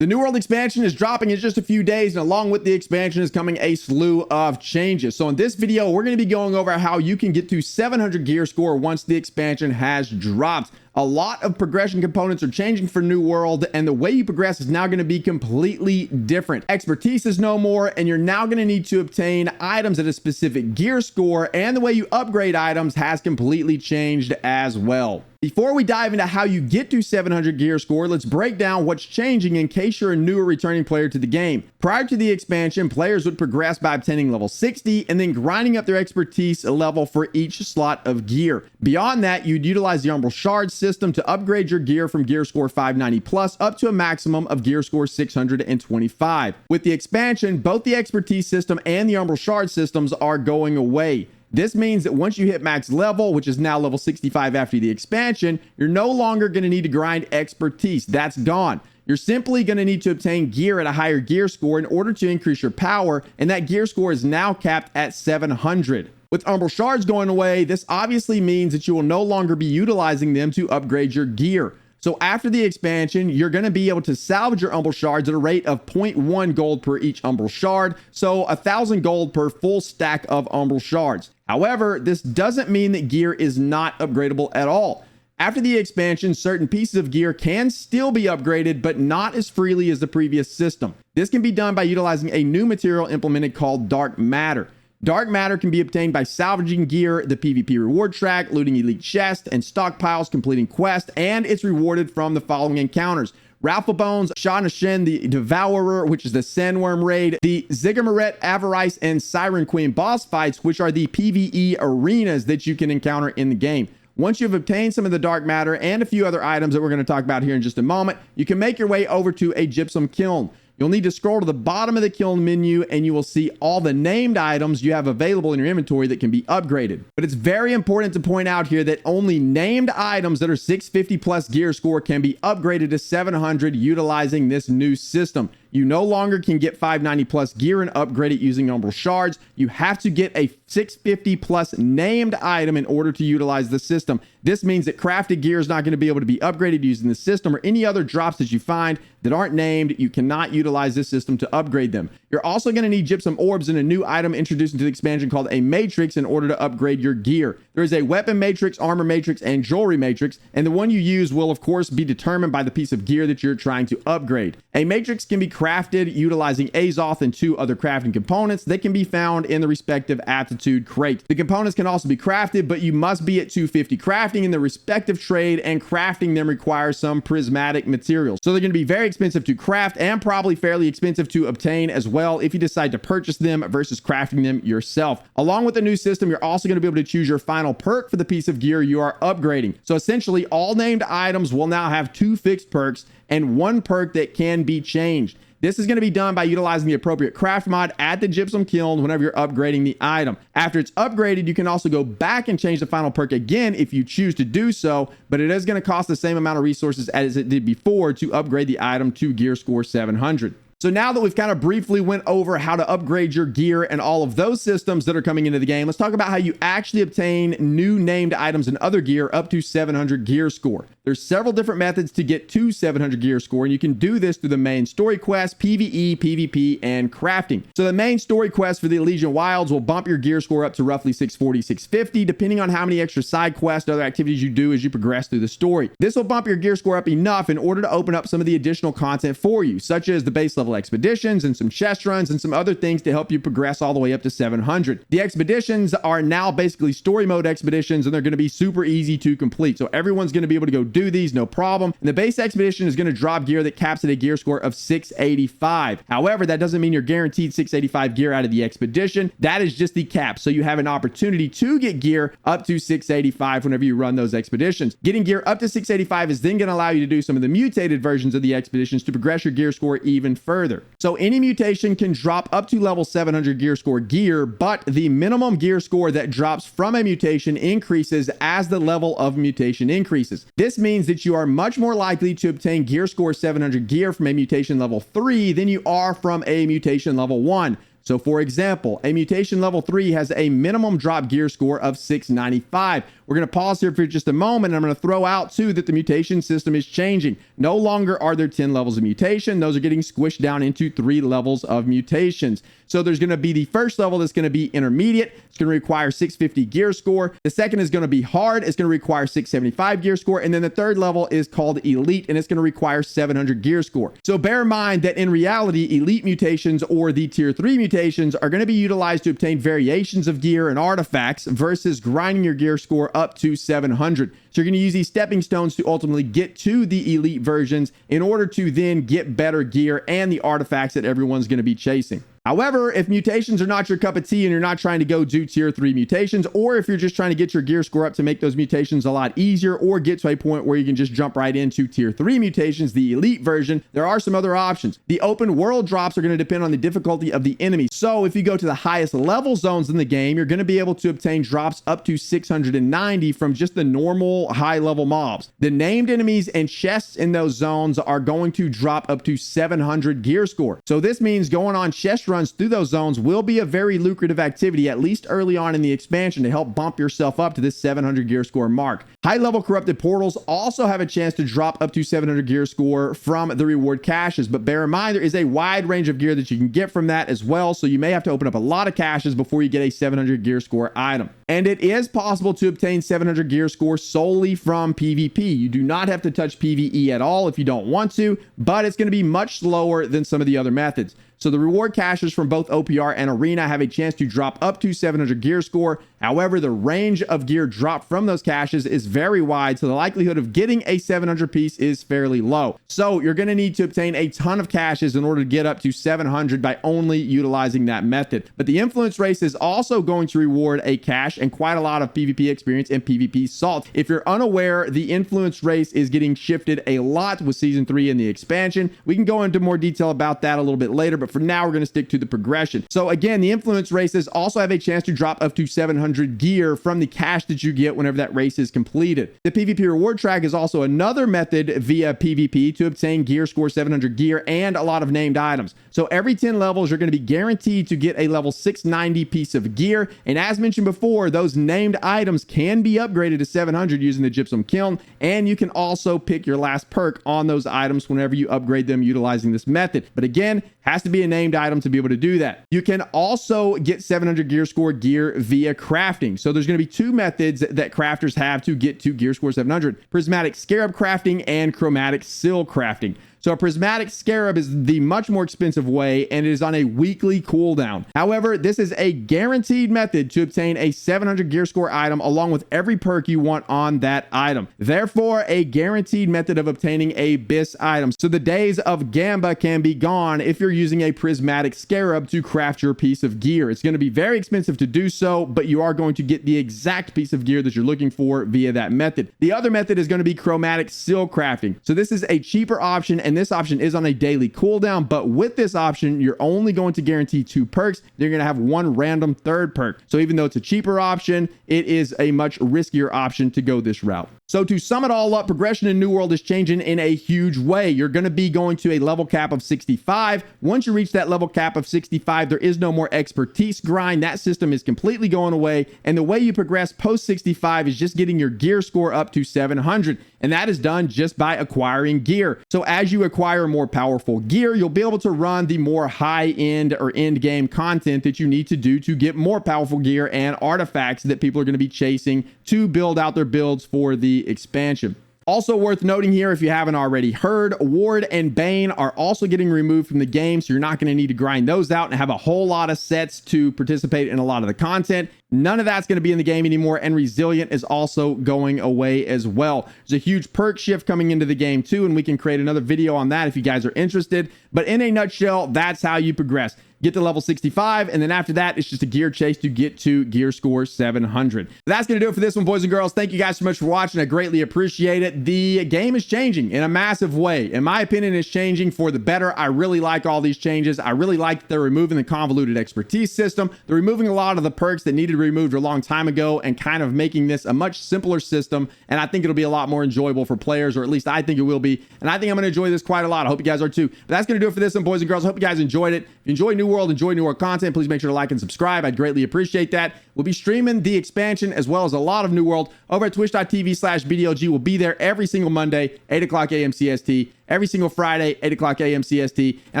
The New World expansion is dropping in just a few days, and along with the expansion is coming a slew of changes. So in this video, we're going to be going over how you can get to 700 gear score once the expansion has dropped. A lot of progression components are changing for New World, and the way you progress is now going to be completely different. Expertise is no more, and you're now going to need to obtain items at a specific gear score, and the way you upgrade items has completely changed as well. Before we dive into how you get to 700 gear score, let's break down what's changing in case you're a new or returning player to the game. Prior to the expansion, players would progress by obtaining level 60 and then grinding up their expertise level for each slot of gear. Beyond that, you'd utilize the Umbral shards system to upgrade your gear from gear score 590 plus up to a maximum of gear score 625. With the expansion, both the expertise system and the Umbral shard systems are going away. This means that once you hit max level, which is now level 65 after the expansion, you're no longer going to need to grind expertise. That's gone. You're simply going to need to obtain gear at a higher gear score in order to increase your power, and that gear score is now capped at 700. With Umbral shards going away, this obviously means that you will no longer be utilizing them to upgrade your gear. So after the expansion, you're going to be able to salvage your Umbral shards at a rate of 0.1 gold per each Umbral shard, so 1,000 gold per full stack of Umbral shards. However, this doesn't mean that gear is not upgradable at all. After the expansion, certain pieces of gear can still be upgraded, but not as freely as the previous system. This can be done by utilizing a new material implemented called dark matter. Dark matter can be obtained by salvaging gear, the PvP reward track, looting elite chests and stockpiles, completing quests, and it's rewarded from the following encounters: Ralph Bones, Shah Nashin, the Devourer, which is the Sandworm raid, the Ziggurat, Avarice, and Siren Queen boss fights, which are the PvE arenas that you can encounter in the game. Once you've obtained some of the dark matter and a few other items that we're going to talk about here in just a moment, you can make your way over to a gypsum kiln. You'll need to scroll to the bottom of the kiln menu and you will see all the named items you have available in your inventory that can be upgraded. But it's very important to point out here that only named items that are 650 plus gear score can be upgraded to 700 utilizing this new system. You no longer can get 590 plus gear and upgrade it using Umbral shards. You have to get a 650 plus named item in order to utilize the system. This means that crafted gear is not going to be able to be upgraded using the system, or any other drops that you find that aren't named. You cannot utilize this system to upgrade them. You're also going to need gypsum orbs and a new item introduced into the expansion called a matrix in order to upgrade your gear. There is a weapon matrix, armor matrix, and jewelry matrix, and the one you use will of course be determined by the piece of gear that you're trying to upgrade. A matrix can be crafted utilizing Azoth and 2 other crafting components that can be found in the respective aptitude crate. The components can also be crafted, but you must be at 250 crafting in the respective trade, and crafting them requires some prismatic materials. So they're going to be very expensive to craft and probably fairly expensive to obtain as well if you decide to purchase them versus crafting them yourself. Along with the new system, you're also going to be able to choose your final perk for the piece of gear you are upgrading. So essentially, all named items will now have 2 fixed perks and 1 perk that can be changed. This is going to be done by utilizing the appropriate craft mod at the gypsum kiln whenever you're upgrading the item. After it's upgraded, you can also go back and change the final perk again if you choose to do so, but it is going to cost the same amount of resources as it did before to upgrade the item to gear score 700. So now that we've kind of briefly went over how to upgrade your gear and all of those systems that are coming into the game, let's talk about how you actually obtain new named items and other gear up to 700 gear score. There's several different methods to get to 700 gear score, and you can do this through the main story quest, PvE, PvP, and crafting. So the main story quest for the Elysian Wilds will bump your gear score up to roughly 640, 650, depending on how many extra side quests, other activities you do as you progress through the story. This will bump your gear score up enough in order to open up some of the additional content for you, such as the base level expeditions and some chest runs and some other things to help you progress all the way up to 700. The expeditions are now basically story mode expeditions, and they're going to be super easy to complete. So everyone's going to be able to go do these no problem. And the base expedition is going to drop gear that caps at a gear score of 685. However, that doesn't mean you're guaranteed 685 gear out of the expedition. That is just the cap. So you have an opportunity to get gear up to 685 whenever you run those expeditions. Getting gear up to 685 is then going to allow you to do some of the mutated versions of the expeditions to progress your gear score even further. So any mutation can drop up to level 700 gear score gear, but the minimum gear score that drops from a mutation increases as the level of mutation increases. This means that you are much more likely to obtain gear score 700 gear from a mutation level 3 than you are from a mutation level 1. So for example, a mutation level 3 has a minimum drop gear score of 695. We're going to pause here for just a moment, and I'm going to throw out too that the mutation system is changing. No longer are there 10 levels of mutation. Those are getting squished down into 3 levels of mutations. So there's going to be the first level that's going to be intermediate. It's going to require 650 gear score. The second is going to be hard. It's going to require 675 gear score. And then the third level is called elite, and it's going to require 700 gear score. So bear in mind that in reality, elite mutations or the tier 3 mutations are going to be utilized to obtain variations of gear and artifacts versus grinding your gear score up to 700. So you're going to use these stepping stones to ultimately get to the elite versions in order to then get better gear and the artifacts that everyone's going to be chasing. However, if mutations are not your cup of tea and you're not trying to go do tier 3 mutations, or if you're just trying to get your gear score up to make those mutations a lot easier or get to a point where you can just jump right into tier 3 mutations, the elite version, there are some other options. The open world drops are going to depend on the difficulty of the enemy. So if you go to the highest level zones in the game, you're going to be able to obtain drops up to 690 from just the normal high level mobs. The named enemies and chests in those zones are going to drop up to 700 gear score. So this means going on chest runs through those zones will be a very lucrative activity, at least early on in the expansion, to help bump yourself up to this 700 gear score mark. High level corrupted portals also have a chance to drop up to 700 gear score from the reward caches, but bear in mind there is a wide range of gear that you can get from that as well, so you may have to open up a lot of caches before you get a 700 gear score item. And it is possible to obtain 700 gear score solely from PvP. You do not have to touch PvE at all if you don't want to, but it's going to be much slower than some of the other methods. So the reward caches from both OPR and Arena have a chance to drop up to 700 gear score. However, the range of gear dropped from those caches is very wide, so the likelihood of getting a 700 piece is fairly low. So you're going to need to obtain a ton of caches in order to get up to 700 by only utilizing that method. But the influence race is also going to reward a cache and quite a lot of PvP experience and PvP salt. If you're unaware, the influence race is getting shifted a lot with season 3 in the expansion. We can go into more detail about that a little bit later, but for now we're going to stick to the progression. So again, the influence races also have a chance to drop up to 700 gear from the cache that you get whenever that race is completed. The PvP reward track is also another method via PvP to obtain gear score 700 gear and a lot of named items. So every 10 levels you're going to be guaranteed to get a level 690 piece of gear, and as mentioned before, those named items can be upgraded to 700 using the gypsum kiln, and you can also pick your last perk on those items whenever you upgrade them utilizing this method. But again, has to be a named item to be able to do that. You can also get 700 gear score gear via crafting. So there's going to be 2 methods that crafters have to get to gear score 700: prismatic scarab crafting and chromatic seal crafting. So a prismatic scarab is the much more expensive way, and it is on a weekly cooldown. However, this is a guaranteed method to obtain a 700 gear score item along with every perk you want on that item. Therefore, a guaranteed method of obtaining a BIS item. So the days of Gamba can be gone if you're using a prismatic scarab to craft your piece of gear. It's going to be very expensive to do so, but you are going to get the exact piece of gear that you're looking for via that method. The other method is going to be chromatic seal crafting. So this is a cheaper option, and this option is on a daily cooldown, but with this option, you're only going to guarantee 2 perks. You're going to have 1 random third perk. So even though it's a cheaper option, it is a much riskier option to go this route. So to sum it all up, progression in New World is changing in a huge way. You're going to be going to a level cap of 65. Once you reach that level cap of 65, there is no more expertise grind. That system is completely going away. And the way you progress post 65 is just getting your gear score up to 700. And that is done just by acquiring gear. So as you acquire more powerful gear, you'll be able to run the more high-end or end-game content that you need to do to get more powerful gear and artifacts that people are going to be chasing to build out their builds for the expansion. Also worth noting here, if you haven't already heard, Ward and Bane are also getting removed from the game, so you're not going to need to grind those out and have a whole lot of sets to participate in a lot of the content. None of that's going to be in the game anymore, and Resilient is also going away as well. There's a huge perk shift coming into the game too, and we can create another video on that if you guys are interested. But in a nutshell, that's how you progress. Get to level 65, and then after that, it's just a gear chase to get to gear score 700. That's going to do it for this one, boys and girls. Thank you guys so much for watching. I greatly appreciate it. The game is changing in a massive way. In my opinion, it's changing for the better. I really like all these changes. I really like that they're removing the convoluted expertise system. They're removing a lot of the perks that needed removed a long time ago and kind of making this a much simpler system. And I think it'll be a lot more enjoyable for players, or at least I think it will be. And I think I'm going to enjoy this quite a lot. I hope you guys are too. But that's going to do it for this one, boys and girls. I hope you guys enjoyed it. If you enjoy New World, enjoy New World content, please make sure to like and subscribe. I'd greatly appreciate that. We'll be streaming the expansion as well as a lot of New World over at twitch.tv/BDLG. We'll be there every single Monday, 8 o'clock a.m. CST, every single Friday, 8 o'clock a.m. CST. And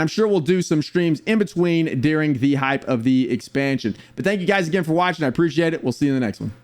I'm sure we'll do some streams in between during the hype of the expansion. But thank you guys again for watching. I appreciate it. We'll see you in the next one.